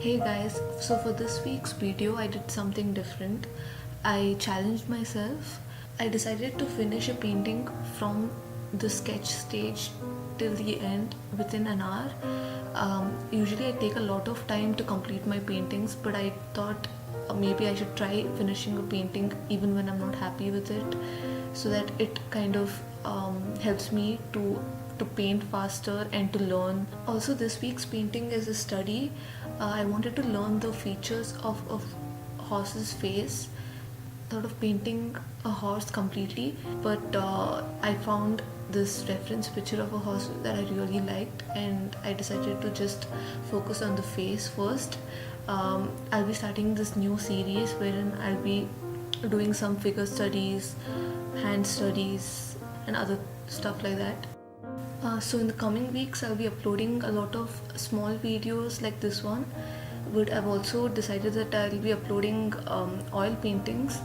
Hey guys, so for this week's video I did something different. I challenged myself. I decided to finish a painting from the sketch stage till the end within an hour. Usually I take a lot of time to complete my paintings, but I thought maybe I should try finishing a painting even when I'm not happy with it, so that it kind of helps me to paint faster and to learn. Also, this week's painting is a study. I wanted to learn the features of a horse's face, sort of painting a horse completely, but I found this reference picture of a horse that I really liked, and I decided to just focus on the face first. I'll be starting this new series wherein I'll be doing some figure studies, hand studies, and other stuff like that. So in the coming weeks I'll be uploading a lot of small videos like this one, but I've also decided that I'll be uploading oil paintings.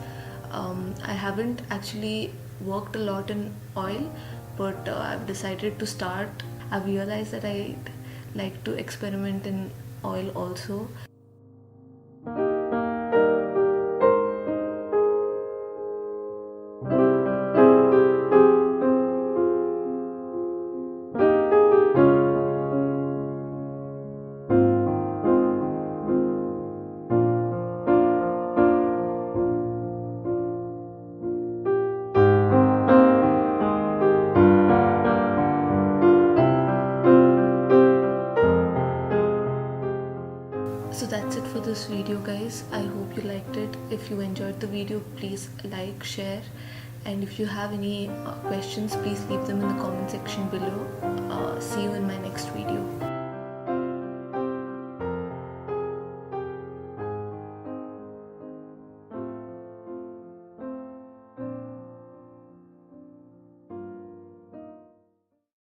I haven't actually worked a lot in oil, but I've decided to start. I've realized that I like to experiment in oil also. So that's it for this video guys. I hope you liked it. If you enjoyed the video, please like, share, and if you have any questions, please leave them in the comment section below. See you